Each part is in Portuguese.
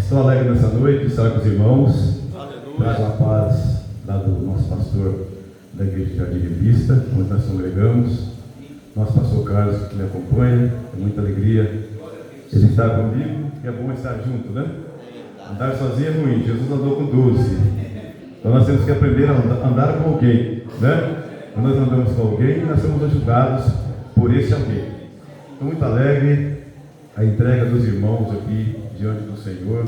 Estou alegre nessa noite, estar com os irmãos. Aleluia. Trago a paz lá do nosso pastor da Igreja de Jardim de Vista, onde nós congregamos. Nosso pastor Carlos, que me acompanha, é muita alegria ele estar comigo, e é bom estar junto, né? Andar sozinho é ruim, Jesus andou com 12. Então nós temos que aprender a andar com alguém, né? Quando nós andamos com alguém, nós somos ajudados por esse alguém. Estou muito alegre, a entrega dos irmãos aqui diante do Senhor,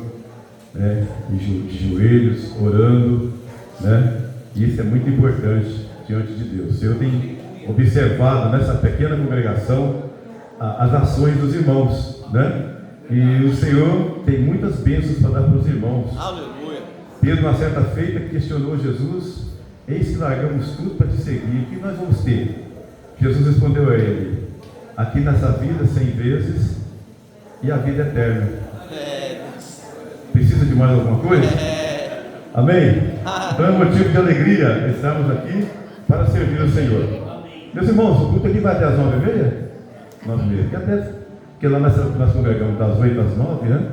né? De joelhos, orando, né? E isso é muito importante diante de Deus. Eu tenho observado nessa pequena congregação as ações dos irmãos, né? E o Senhor tem muitas bênçãos para dar para os irmãos. Aleluia. Pedro, uma certa feita, questionou Jesus: eis que largamos tudo para te seguir, o que nós vamos ter? Jesus respondeu a ele: aqui nessa vida 100 vezes e a vida eterna. Precisa de mais alguma coisa? Amém? Então é motivo de alegria estarmos aqui para servir o Senhor. Meus irmãos, o culto aqui vai até as 9h30? 9h30, porque lá nós congregamos das 8 às 9, né?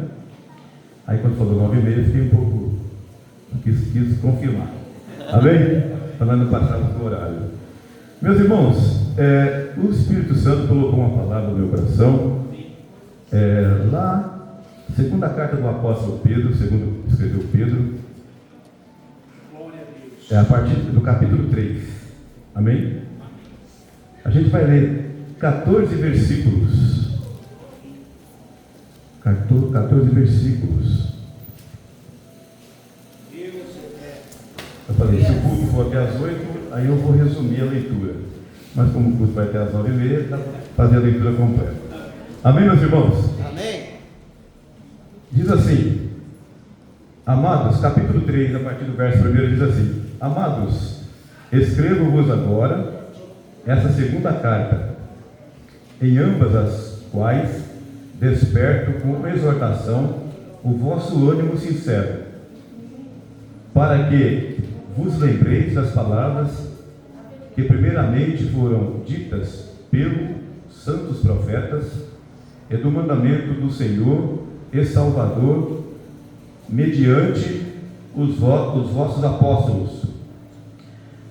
Aí quando falou 9h30, fiquei um pouco, quis confirmar. Amém? Para nós não passarmos do horário. Meus irmãos, o Espírito Santo colocou uma palavra no meu coração, lá, segunda carta do apóstolo Pedro, segundo escreveu Pedro, a partir do capítulo 3. Amém? A gente vai ler 14 versículos. 14 versículos. Eu falei, se o culto for até as 8, aí eu vou resumir a leitura. Mas como o culto vai até as 9h30, dá para fazer a leitura completa. Amém, meus irmãos? Amém. Diz assim, amados, capítulo 3, a partir do verso 1, diz assim: amados, escrevo-vos agora essa segunda carta, em ambas as quais desperto com exortação o vosso ânimo sincero, para que vos lembreis das palavras que primeiramente foram ditas pelos santos profetas, e do mandamento do Senhor e Salvador, mediante os vossos apóstolos,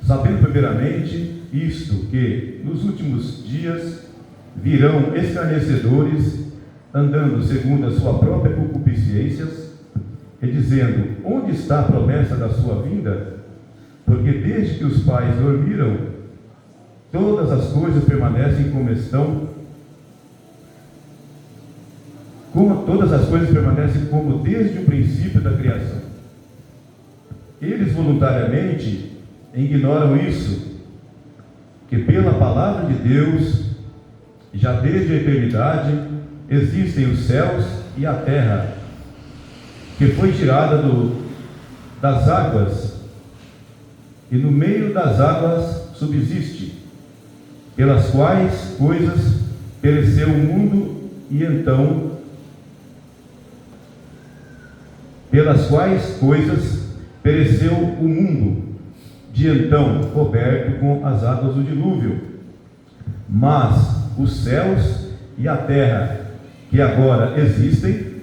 sabendo primeiramente isto, que nos últimos dias virão escarnecedores, andando segundo a sua própria concupiscência, e dizendo: onde está a promessa da sua vinda? Porque desde que os pais dormiram, todas as coisas permanecem como estão, todas as coisas permanecem como desde o princípio da criação. Eles voluntariamente ignoram isso, que pela palavra de Deus, já desde a eternidade, existem os céus e a terra, que foi tirada das águas, e no meio das águas subsiste, pelas quais coisas pereceu o mundo, e então, pelas quais coisas pereceu o mundo, de então coberto com as águas do dilúvio. Mas os céus e a terra que agora existem,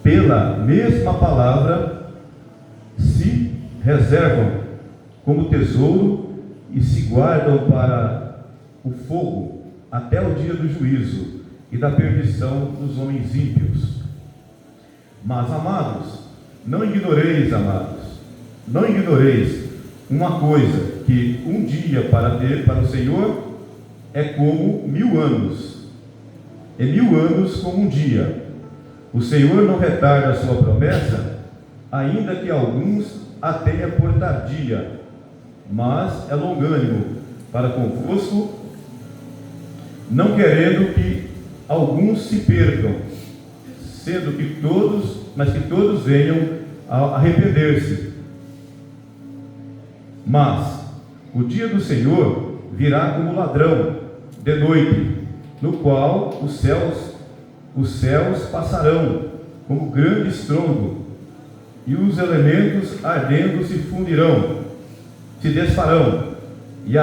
pela mesma palavra se reservam como tesouro e se guardam para o fogo até o dia do juízo e da perdição dos homens ímpios. Mas, amados, não ignoreis uma coisa, que um dia para o Senhor é como 1000 anos, e 1000 anos como um dia. O Senhor não retarda a sua promessa, ainda que alguns a tenha por tardia, mas é longânimo para convosco, não querendo que alguns se percam, sendo que todos venham a arrepender-se. Mas o dia do Senhor virá como ladrão de noite, no qual os céus passarão como grande estrondo, e os elementos ardendo se fundirão, se desfarão, e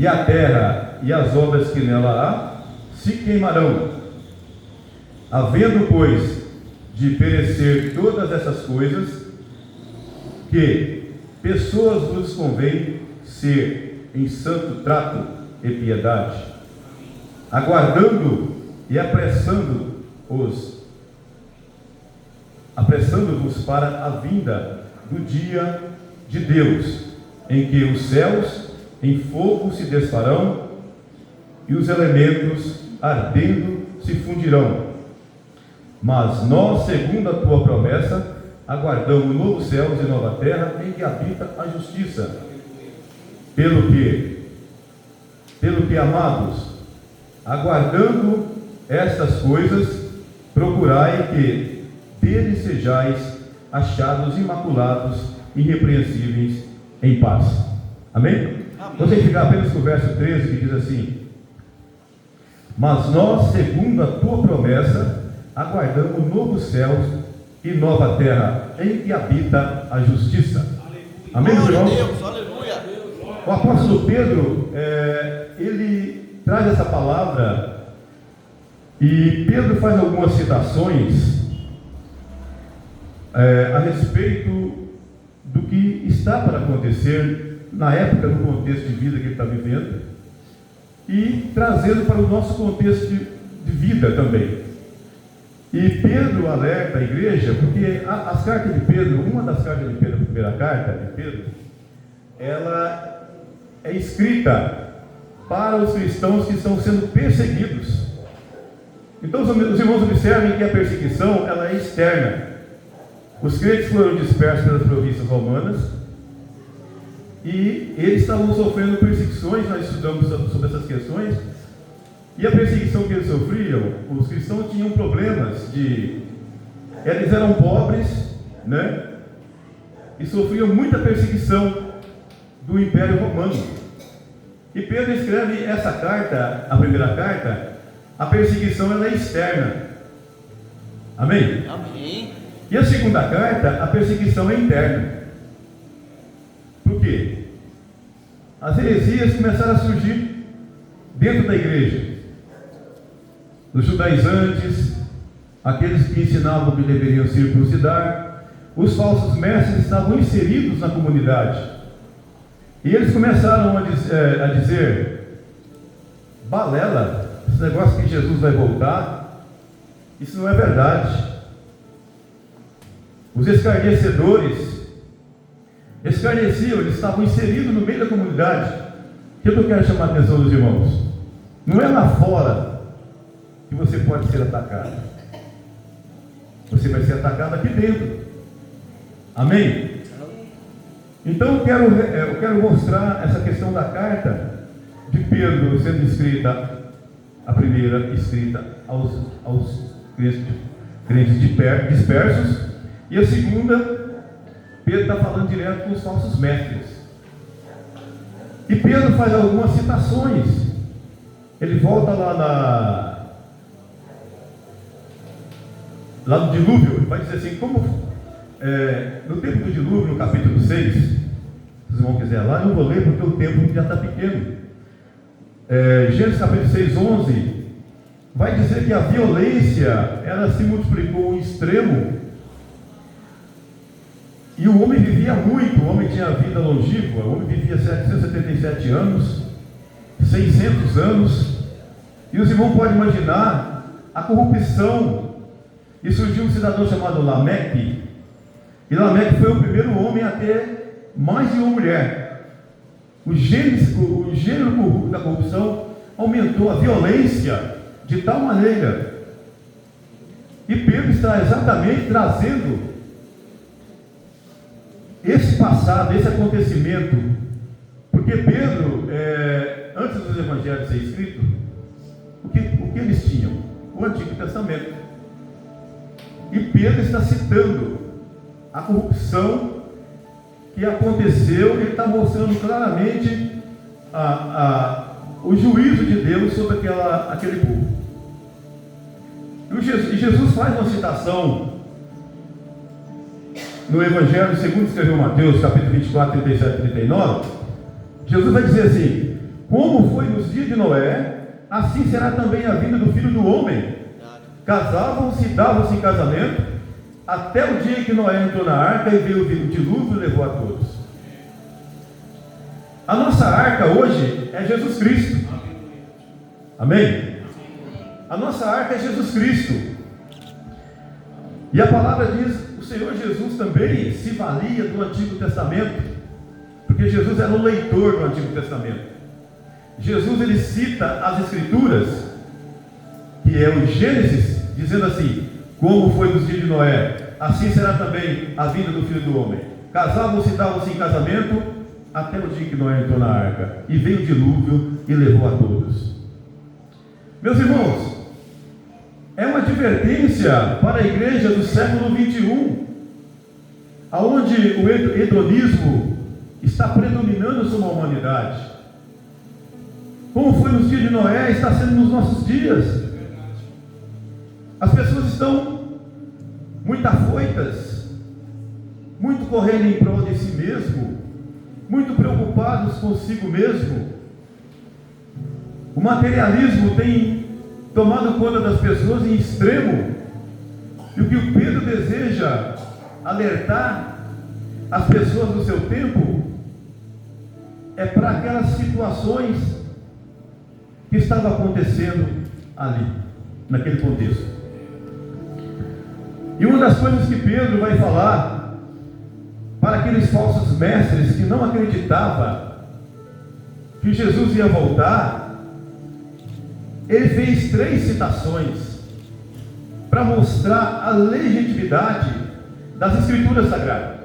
a terra e as obras que nela há se queimarão. Havendo, pois, de perecer todas essas coisas, que pessoas vos convém ser em santo trato e piedade, aguardando e apressando-vos para a vinda do dia de Deus, em que os céus em fogo se desfarão e os elementos ardendo se fundirão. Mas nós, segundo a tua promessa, aguardamos novos céus e nova terra, em que habita a justiça. Pelo que, amados, aguardando estas coisas, procurai que dele sejais achados imaculados, irrepreensíveis, em paz. Amém? Você ficar apenas com o verso 13, que diz assim: mas nós, segundo a tua promessa, aguardamos novos céus e nova terra, em que habita a justiça. Amém, irmãos? Deus, aleluia. O apóstolo Pedro, ele traz essa palavra, e Pedro faz algumas citações a respeito do que está para acontecer na época, no contexto de vida que ele está vivendo, e trazendo para o nosso contexto de vida também. E Pedro alerta a igreja, porque as cartas de Pedro, uma das cartas de Pedro, a primeira carta de Pedro, ela é escrita para os cristãos que estão sendo perseguidos. Então os irmãos observem que a perseguição, ela é externa. Os crentes foram dispersos pelas províncias romanas e eles estavam sofrendo perseguições. Nós estudamos sobre essas questões. E a perseguição que eles sofriam, os cristãos tinham problemas eles eram pobres, né? E sofriam muita perseguição do Império Romano. E Pedro escreve essa carta, a primeira carta, a perseguição ela é externa. Amém? Amém. E a segunda carta, a perseguição é interna. Por quê? As heresias começaram a surgir dentro da igreja. Os judaizantes, aqueles que ensinavam que deveriam circuncidar, os falsos mestres estavam inseridos na comunidade. E eles começaram a dizer: balela, esse negócio que Jesus vai voltar, isso não é verdade. Os escarnecedores escarneciam, eles estavam inseridos no meio da comunidade. O que eu quero chamar a atenção dos irmãos? Não é lá fora que você pode ser atacado. Você vai ser atacado aqui dentro. Amém? Então eu quero mostrar essa questão da carta de Pedro sendo escrita, a primeira escrita aos crentes dispersos, e a segunda, Pedro está falando direto com os falsos mestres. E Pedro faz algumas citações. Ele volta lá no dilúvio, ele vai dizer assim, no tempo do dilúvio, no capítulo 6, se vocês vão quiser lá, eu não vou ler porque o tempo já está pequeno. Gênesis capítulo 6, 11, vai dizer que a violência, ela se multiplicou em extremo, e o homem vivia muito, o homem tinha vida longínqua, o homem vivia 777 anos, 600 anos, e os irmãos podem imaginar a corrupção. E surgiu um cidadão chamado Lameque, e Lameque foi o primeiro homem a ter mais de uma mulher. O gênero corrupto da corrupção aumentou, a violência de tal maneira. E Pedro está exatamente trazendo esse passado, esse acontecimento, porque Pedro, antes dos evangelhos ser escritos, o que eles tinham? O Antigo Testamento. E Pedro está citando a corrupção que aconteceu, ele está mostrando claramente o juízo de Deus sobre aquele povo. E Jesus faz uma citação no Evangelho segundo escreveu Mateus, capítulo 24, 37 e 39, Jesus vai dizer assim: como foi nos dias de Noé, assim será também a vinda do Filho do Homem. Casavam-se, davam-se em casamento, até o dia em que Noé entrou na arca e veio o dilúvio e levou a todos. A nossa arca hoje é Jesus Cristo. Amém? A nossa arca é Jesus Cristo. E a palavra diz, o Senhor Jesus também se valia do Antigo Testamento, porque Jesus era um leitor do Antigo Testamento. Jesus, ele cita as Escrituras, que é o Gênesis, dizendo assim: como foi nos dias de Noé, assim será também a vinda do Filho do Homem. Casavam-se e davam-se em casamento, até o dia que Noé entrou na arca, e veio o dilúvio e levou a todos. Meus irmãos, é uma advertência para a igreja do século 21, aonde o hedonismo está predominando sobre a humanidade. Como foi nos dias de Noé, está sendo nos nossos dias. As pessoas estão muito afoitas, muito correndo em prol de si mesmo, muito preocupados consigo mesmo. O materialismo tem tomado conta das pessoas em extremo. E o que o Pedro deseja alertar as pessoas do seu tempo é para aquelas situações que estavam acontecendo ali, naquele contexto. E uma das coisas que Pedro vai falar para aqueles falsos mestres que não acreditavam que Jesus ia voltar, ele fez 3 citações para mostrar a legitimidade das Escrituras Sagradas.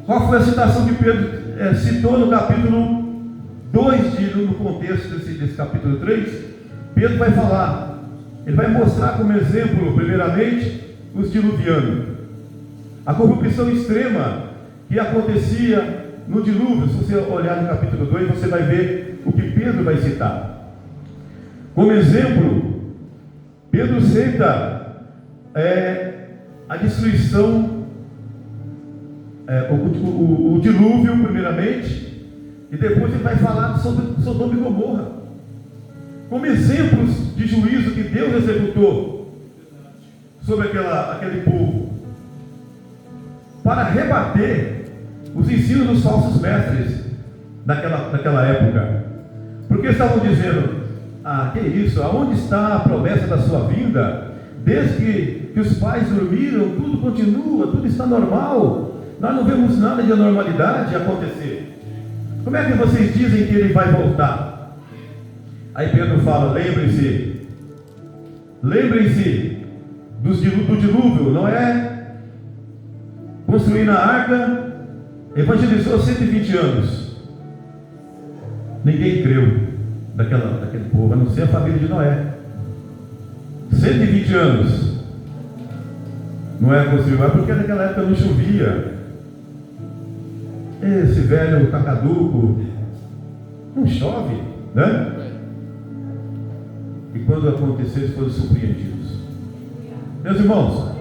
Qual foi a citação que Pedro citou no capítulo 2, no contexto desse capítulo 3? Pedro vai falar, ele vai mostrar como exemplo, primeiramente, os diluvianos, a corrupção extrema que acontecia no dilúvio. Se você olhar no capítulo 2, você vai ver o que Pedro vai citar. Como exemplo, Pedro cita a destruição, o dilúvio primeiramente, e depois ele vai falar sobre Sodoma e Gomorra, como exemplos de juízo que Deus executou sobre aquele povo, para rebater os ensinos dos falsos mestres daquela época. Porque estavam dizendo: que isso? Aonde está a promessa da sua vinda? Desde que os pais dormiram, tudo continua, tudo está normal. Nós não vemos nada de anormalidade acontecer. Como é que vocês dizem que ele vai voltar? Aí Pedro fala: lembrem-se do dilúvio. Noé construindo a arca, evangelizou 120 anos. Ninguém creu daquele povo, a não ser a família de Noé. 120 anos. Noé construiu, porque naquela época não chovia. Esse velho está caduco, não chove, né? E quando aconteceu, eles foram surpreendidos. Meus irmãos,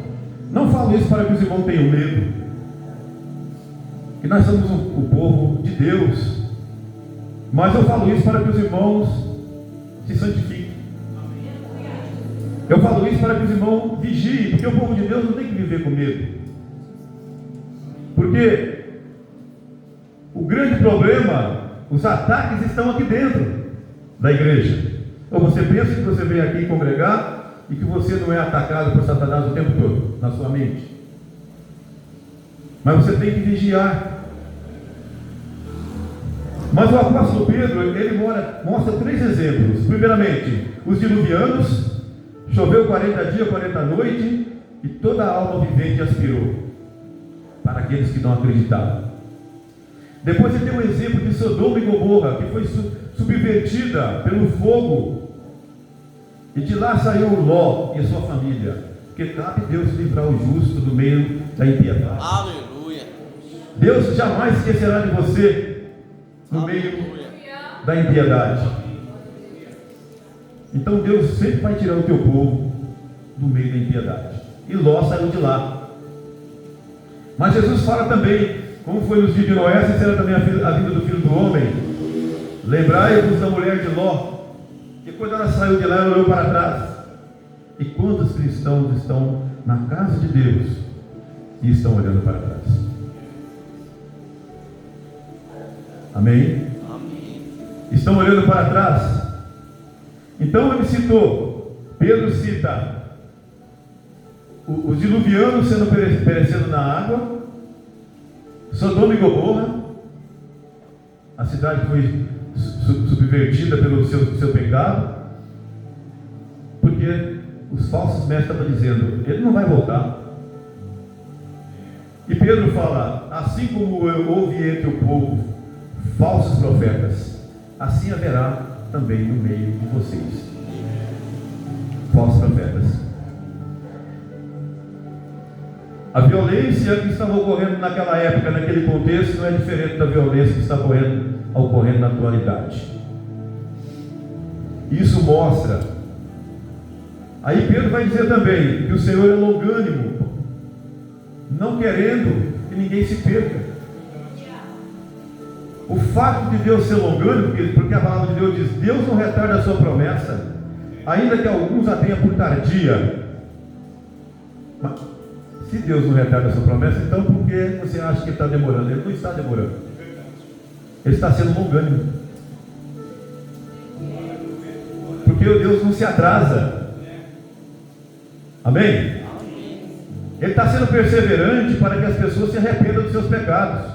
não falo isso para que os irmãos tenham medo, que nós somos o povo de Deus, mas eu falo isso para que os irmãos se santifiquem. Eu falo isso para que os irmãos vigiem, porque o povo de Deus não tem que viver com medo. Porque o grande problema, os ataques estão aqui dentro da igreja. Ou você pensa que você vem aqui congregar e que você não é atacado por Satanás o tempo todo, na sua mente. Mas você tem que vigiar. Mas o apóstolo Pedro, ele mostra 3 exemplos. Primeiramente, os diluvianos. Choveu 40 dias, 40 noites, e toda a alma vivente aspirou, para aqueles que não acreditavam. Depois ele deu o exemplo de Sodoma e Gomorra, que foi subvertida pelo fogo, e de lá saiu Ló e a sua família, porque cabe Deus livrar o justo do meio da impiedade. Aleluia. Deus jamais esquecerá de você no meio da impiedade. Então Deus sempre vai tirar o teu povo do meio da impiedade. E Ló saiu de lá. Mas Jesus fala também, como foi nos dias de Noé, assim será também a vinda do Filho do Homem. Lembrai-vos da mulher de Ló, que quando ela saiu de lá, ela olhou para trás. E quantos cristãos estão na casa de Deus e estão olhando para trás? Amém? Amém. Estão olhando para trás. Então ele citou, Pedro cita os diluvianos sendo perecendo na água, Sodoma e Gomorra, a cidade foi subvertida pelo seu pecado, porque os falsos mestres estavam dizendo, ele não vai voltar. E Pedro fala, assim como houve entre o povo falsos profetas, assim haverá também no meio de vocês falsos profetas. A violência que estava ocorrendo naquela época, naquele contexto, não é diferente da violência que está ocorrendo na atualidade. Isso mostra. Aí Pedro vai dizer também que o Senhor é longânimo, não querendo que ninguém se perca. O fato de Deus ser longânimo, porque a palavra de Deus diz, Deus não retarda a sua promessa, ainda que alguns a tenham por tardia. Mas se Deus não retarda a sua promessa, então por que você acha que ele está demorando? Ele não está demorando. Ele está sendo longânimo. Porque o Deus não se atrasa. Amém? Ele está sendo perseverante para que as pessoas se arrependam dos seus pecados.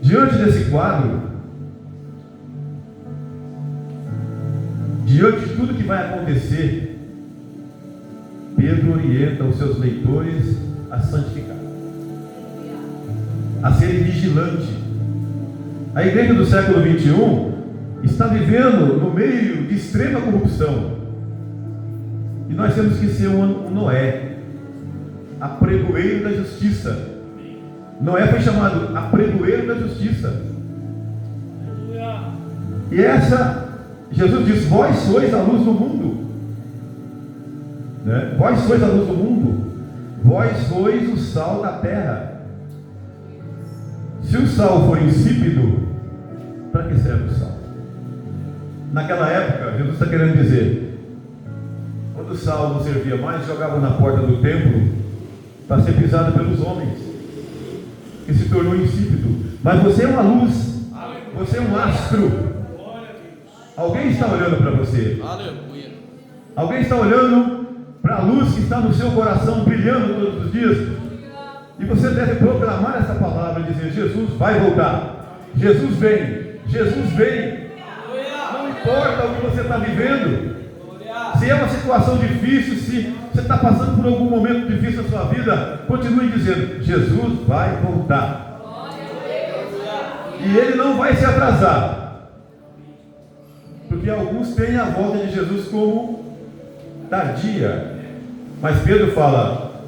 Diante desse quadro, diante de tudo que vai acontecer, Pedro orienta os seus leitores a santificar, a serem vigilantes. A igreja do século 21 está vivendo no meio de extrema corrupção, e nós temos que ser um Noé, apregoeiro da justiça. Noé foi chamado apregoeiro da justiça. E Jesus diz, vós sois a luz do mundo, né? Vós sois a luz do mundo, vós sois o sal da terra. Se o sal for insípido, para que serve o sal? Naquela época, Jesus está querendo dizer, quando o sal não servia mais, jogavam na porta do templo para ser pisado pelos homens, que se tornou insípido. Mas você é uma luz, você é um astro. Alguém está olhando para você. Alguém está olhando para a luz que está no seu coração, brilhando todos os dias. E você deve proclamar essa palavra e dizer, Jesus vai voltar, Jesus vem, Jesus vem. Não importa o que você está vivendo, se é uma situação difícil, se você está passando por algum momento difícil na sua vida, continue dizendo, Jesus vai voltar. E Ele não vai se atrasar. Porque alguns têm a volta de Jesus como tardia. Mas Pedro fala,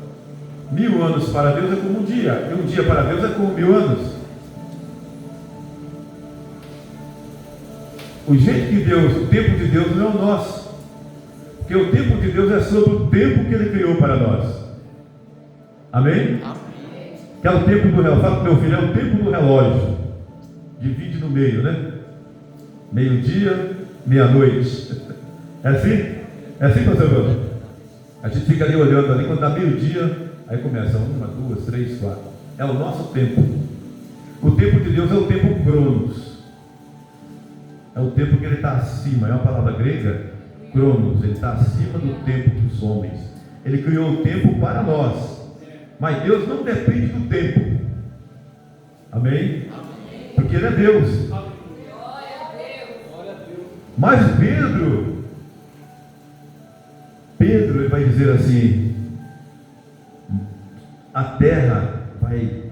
1000 anos para Deus é como um dia, e um dia para Deus é como 1000 anos. O jeito de Deus, o tempo de Deus não é o nosso. Porque o tempo de Deus é sobre o tempo que Ele criou para nós. Amém? Que é o tempo do relógio. Fala para o meu filho, é o tempo do relógio. Divide no meio, né? Meio-dia, meia-noite. É assim? É assim, pastor Bruno? A gente fica ali olhando ali, quando dá meio-dia, aí começa 1, 2, 3, 4. É o nosso tempo. O tempo de Deus é o tempo Cronos. É o tempo que Ele está acima. É uma palavra grega, Cronos. Ele está acima do tempo dos homens. Ele criou o tempo para nós. Mas Deus não depende do tempo. Amém? Porque Ele é Deus. Mas Pedro, ele vai dizer assim, a terra vai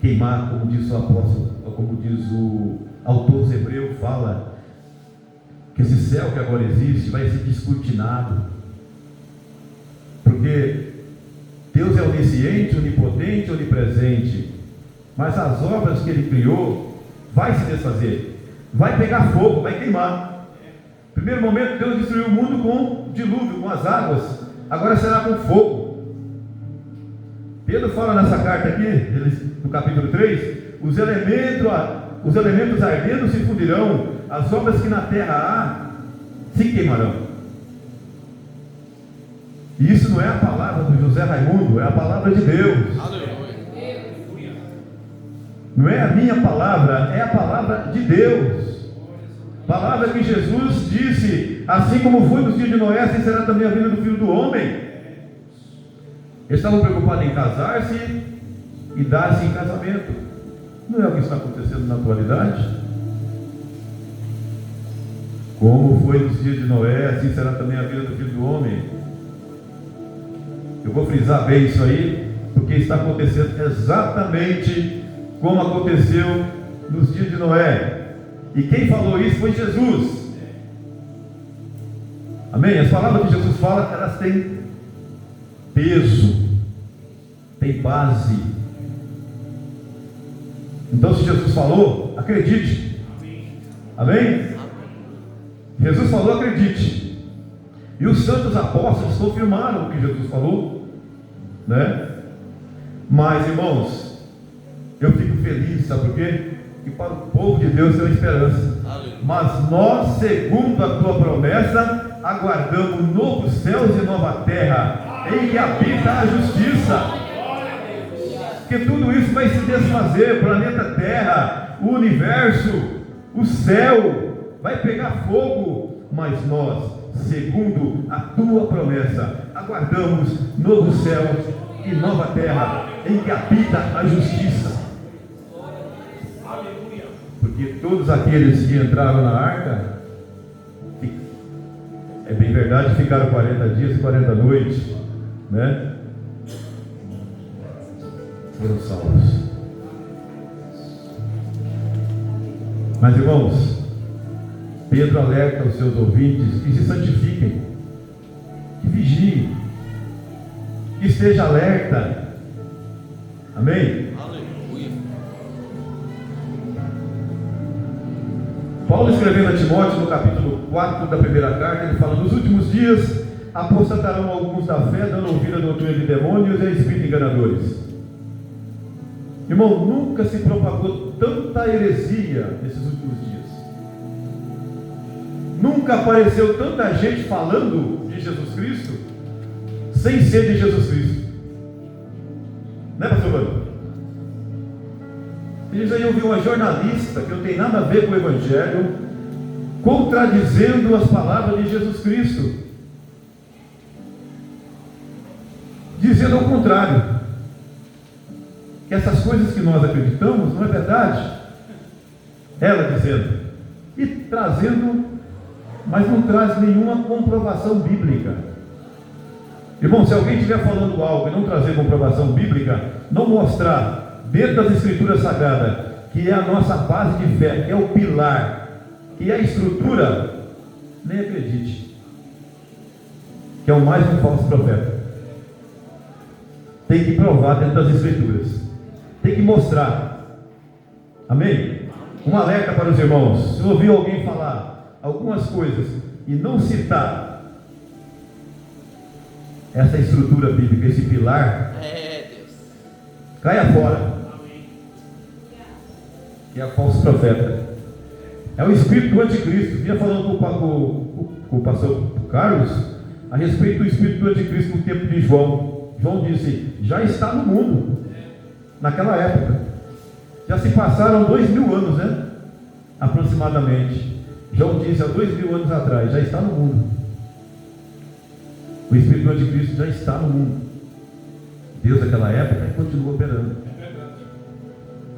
queimar, como diz o apóstolo, como diz o autor dos Hebreus, fala que esse céu que agora existe vai ser descortinado, porque Deus é onisciente, onipotente, onipresente, mas as obras que Ele criou vai se desfazer, vai pegar fogo, vai queimar. Primeiro momento Deus destruiu o mundo com dilúvio, com as águas, agora será com fogo. Pedro fala nessa carta aqui, no capítulo 3, os elementos ardendo se fundirão, as obras que na terra há se queimarão. E isso não é a palavra do José Raimundo, é a palavra de Deus. Não é a minha palavra, é a palavra de Deus. Palavra que Jesus disse, assim como foi nos dias de Noé, assim será também a vida do Filho do Homem. Eles estavam preocupados em casar-se e dar-se em casamento. Não é o que está acontecendo na atualidade? Como foi nos dias de Noé, assim será também a vida do Filho do Homem. Eu vou frisar bem isso aí, porque está acontecendo exatamente como aconteceu nos dias de Noé. E quem falou isso foi Jesus. Amém? As palavras que Jesus fala, elas têm peso, têm base. Então, se Jesus falou, acredite. Amém? Jesus falou, acredite. E os santos apóstolos confirmaram o que Jesus falou, né? Mas, irmãos, eu fico feliz, sabe por quê? Que para o povo de Deus tem uma esperança. Mas nós, segundo a tua promessa, aguardamos novos céus e nova terra, em que habita a justiça. Que tudo isso vai se desfazer, o planeta Terra, o universo, o céu, vai pegar fogo, mas nós, segundo a tua promessa, aguardamos novos céus e nova terra, em que habita a justiça. Porque todos aqueles que entraram na arca, é bem verdade, ficaram 40 dias e 40 noites, né? Foram salvos. Mas, irmãos, Pedro alerta os seus ouvintes que se santifiquem, que vigiem, que esteja alerta. Amém? Aleluia. Paulo, escrevendo a Timóteo no capítulo 4 da primeira carta, ele fala: nos últimos dias apostatarão alguns da fé, dando ouvido a doutrina de demônios e a espíritos enganadores. Irmão, nunca se propagou tanta heresia nesses últimos dias. Nunca apareceu tanta gente falando de Jesus Cristo sem ser de Jesus Cristo. Né, pastor Mano? Eles aí ouviram uma jornalista que não tem nada a ver com o Evangelho, contradizendo as palavras de Jesus Cristo, dizendo ao contrário, que essas coisas que nós acreditamos não é verdade. Ela dizendo, e trazendo, mas não traz nenhuma comprovação bíblica. Irmão, se alguém estiver falando algo e não trazer comprovação bíblica, não mostrar dentro das escrituras sagradas, que é a nossa base de fé, que é o pilar, que é a estrutura, nem acredite, que é o mais um falso profeta. Tem que provar dentro das escrituras, tem que mostrar. Amém? Um alerta para os irmãos: se ouvir alguém falar algumas coisas e não citar essa estrutura bíblica, esse pilar, caia fora. Que é falso profeta, é o espírito do anticristo. Vinha falando com o pastor Carlos a respeito do espírito do anticristo no tempo de João. João disse: já está no mundo. Naquela época já se passaram 2000 anos, né? Aproximadamente. João disse há 2000 anos atrás: já está no mundo. O espírito do anticristo já está no mundo. Deus naquela época continua operando.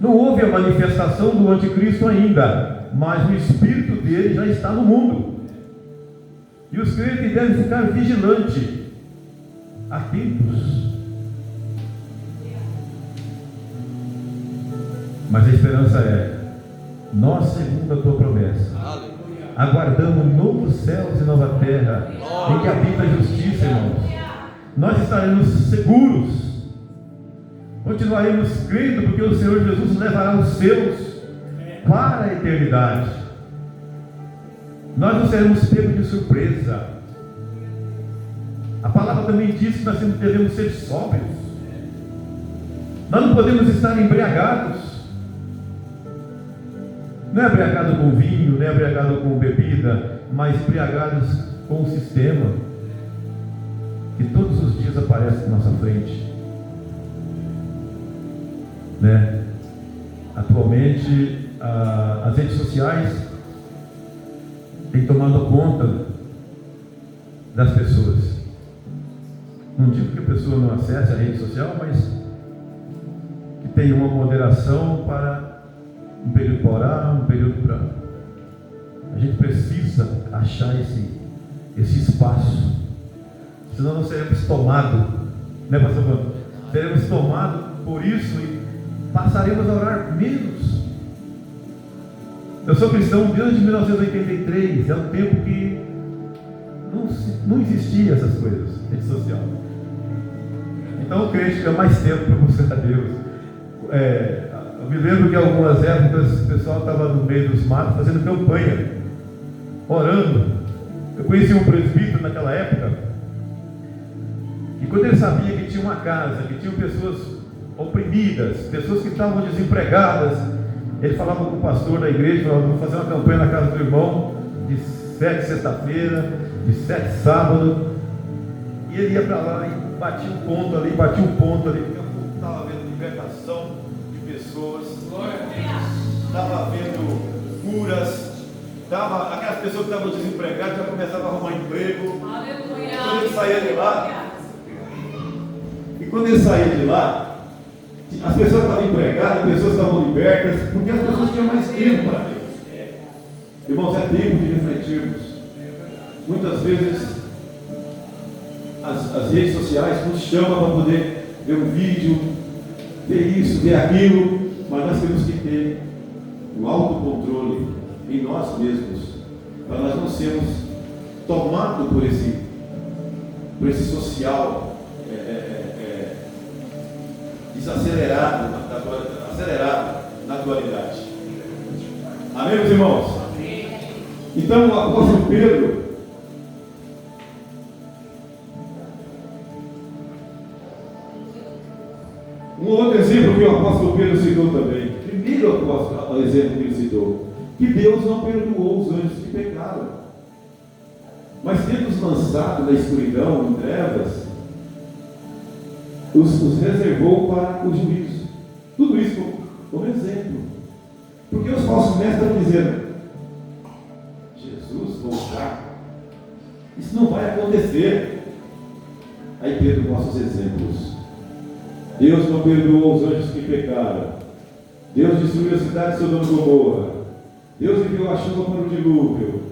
Não houve a manifestação do anticristo ainda, mas o espírito dele já está no mundo. E os crentes devem ficar vigilantes, atentos. Mas a esperança é: nós, segundo a tua promessa, aguardamos novos céus e nova terra, em que habita a justiça, irmãos. Nós estaremos seguros, continuaremos crendo, porque o Senhor Jesus levará os seus para a eternidade. Nós não seremos pegos de surpresa. A palavra também diz que nós devemos ser sóbrios. Nós não podemos estar embriagados. Não é embriagado com vinho, não é embriagado com bebida, mas embriagados com o sistema que todos os dias aparece na nossa frente, né? Atualmente as redes sociais têm tomado conta das pessoas. Não digo que a pessoa não acesse a rede social, mas que tenha uma moderação para um período para orar, um período para... A gente precisa achar esse espaço, senão nós seremos tomados, né, pastor Bruno? Seremos tomados por isso e passaremos a orar menos. Eu sou cristão desde 1983, é um tempo que não existia essas coisas, rede social. Então o crente tinha mais tempo para buscar a Deus. Eu me lembro que em algumas épocas o pessoal estava no meio dos matos fazendo campanha, orando. Eu conheci um presbítero naquela época, e quando ele sabia que tinha uma casa, que tinha pessoas oprimidas, pessoas que estavam desempregadas, ele falava com o pastor da igreja, falava: vamos fazer uma campanha na casa do irmão, de 7 sexta-feira, de 7 sábado, e ele ia para lá e batia um ponto ali, porque eu estava vendo libertação de pessoas, estava vendo curas, aquelas pessoas que estavam desempregadas já começavam a arrumar emprego. Aleluia. Quando ele saía de lá, as pessoas estavam empregadas, as pessoas estavam libertas, porque as pessoas tinham mais tempo para Deus. Irmãos, é tempo de refletirmos. Muitas vezes as redes sociais nos chamam para poder ver um vídeo, ver isso, ver aquilo, mas nós temos que ter o autocontrole em nós mesmos, para nós não sermos tomados por esse social desacelerado, acelerado na atualidade. Amém, meus irmãos? Então o apóstolo Pedro, um outro exemplo que o apóstolo Pedro citou também, primeiro exemplo que ele citou, que Deus não perdoou os anjos que pecaram, mas tendo-os lançado na escuridão, em trevas, os reservou para o juízo. Tudo isso como exemplo, porque os falsos mestres estão dizendo: Jesus voltar, isso não vai acontecer. Aí Pedro mostra os exemplos. Deus não perdoou os anjos que pecaram, Deus destruiu a cidade de Sodoma e Gomorra, Deus enviou a chuva para o dilúvio,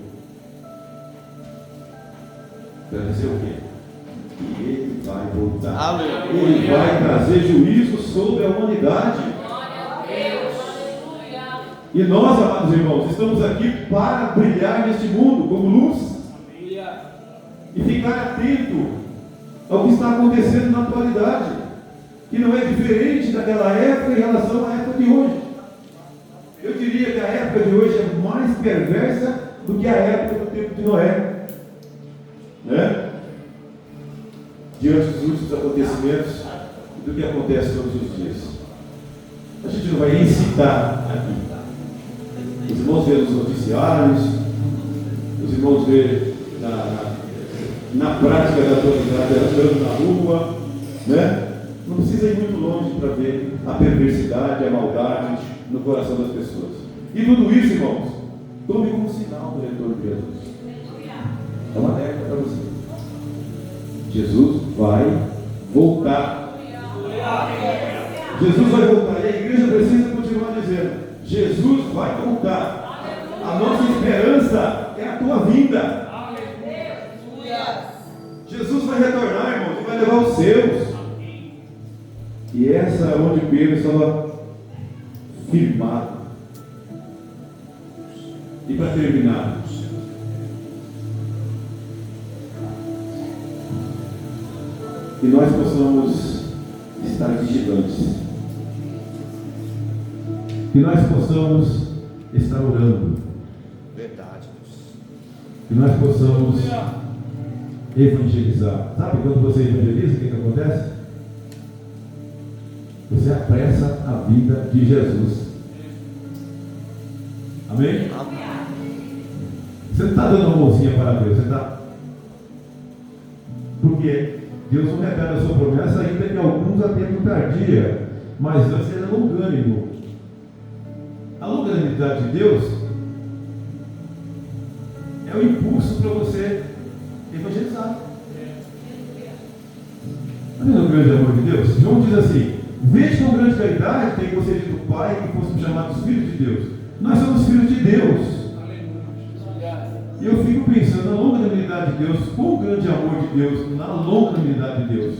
para dizer o quê? Que Ele vai voltar. Ele vai trazer juízo sobre a humanidade. E nós, amados irmãos, estamos aqui para brilhar neste mundo como luz e ficar atento ao que está acontecendo na atualidade, que não é diferente daquela época em relação à época de hoje. Eu diria que a época de hoje é mais perversa do que a época do tempo de Noé, né? Diante dos últimos acontecimentos e do que acontece todos os dias. A gente não vai incitar aqui. Os irmãos vêem nos noticiários, os irmãos vêem na prática da atualidade, andando na rua, né? Não precisa ir muito longe para ver a perversidade, a maldade no coração das pessoas. E tudo isso, irmãos, tome como sinal do retorno de Jesus. É uma alerta para você. Jesus vai voltar. Jesus vai voltar. E a igreja precisa continuar dizendo: Jesus vai voltar. A nossa esperança é a tua vinda. Jesus vai retornar, irmãos, e vai levar os seus. E essa é onde Pedro estava firmado. E para terminar, que nós possamos estar vigilantes, que nós possamos estar orando, verdade, que nós possamos evangelizar. Sabe quando você evangeliza, o que acontece? Você apressa a vida de Jesus. Amém? Você não está dando uma mãozinha para Deus, você está. Porque Deus não revela a sua promessa ainda que alguns a tempo tardia, mas antes era longânimo. A longanimidade de Deus é o impulso para você evangelizar. Está vendo o grande amor de Deus? João diz assim: veja com grande caridade tem concedido o Pai que fôssemos chamados filhos de Deus. Nós somos filhos de Deus. E eu fico pensando na longanimidade de Deus, com o grande amor de Deus, na longanimidade de Deus.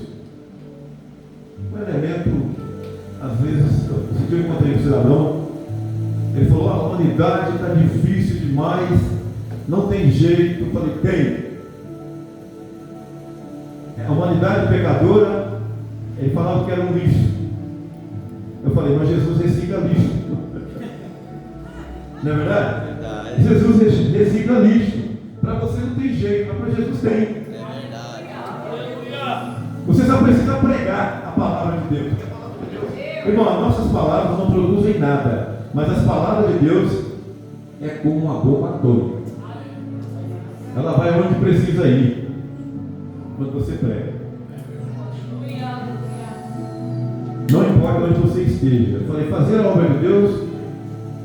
Um elemento, às vezes, esse dia eu encontrei um cidadão, ele falou: a humanidade está difícil demais, não tem jeito. Eu falei: tem. A humanidade pecadora, ele falava que era um lixo. Eu falei: mas Jesus recicla lixo. Não é verdade? Verdade. Jesus recicla lixo. Para você não tem jeito, mas para Jesus tem. É verdade. Você só precisa pregar a palavra de Deus. Irmão, as nossas palavras não produzem nada, mas as palavras de Deus é como uma bomba atômica. Ela vai onde precisa ir quando você prega. Não importa onde você esteja. Eu falei: fazer a obra de Deus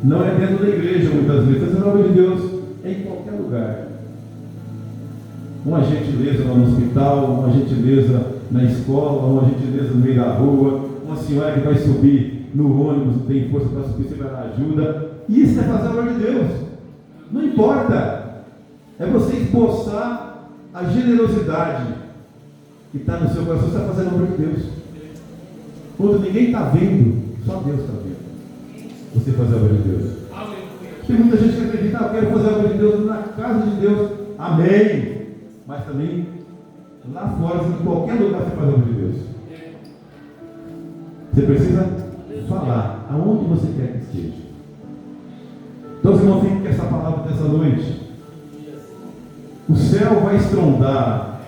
não é dentro da igreja, muitas vezes. Fazer a obra de Deus é em qualquer lugar. Uma gentileza lá no hospital, uma gentileza na escola, uma gentileza no meio da rua, uma senhora que vai subir no ônibus, não tem força para subir, você vai dar ajuda. Isso é fazer a obra de Deus. Não importa. É você esboçar a generosidade que está no seu coração. Você está fazendo a obra de Deus. Quando ninguém está vendo, só Deus está vendo você fazer a obra de Deus. Tem muita gente que acredita: eu quero fazer a obra de Deus na casa de Deus. Amém. Mas também lá fora, em qualquer lugar você faz a obra de Deus. Você precisa falar aonde você quer que esteja. Então, irmão, fique com essa palavra dessa noite. O céu vai estrondar,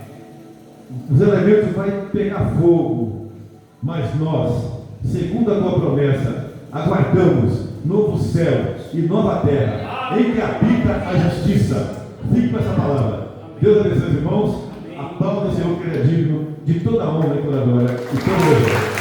os elementos vão pegar fogo, mas nós, segundo a tua promessa, aguardamos novo céu e nova terra, em que habita a justiça. Fique com essa palavra. Deus abençoe os irmãos. Aplauda o Senhor, que ele é digno de toda a honra e toda a glória e todo o louvor.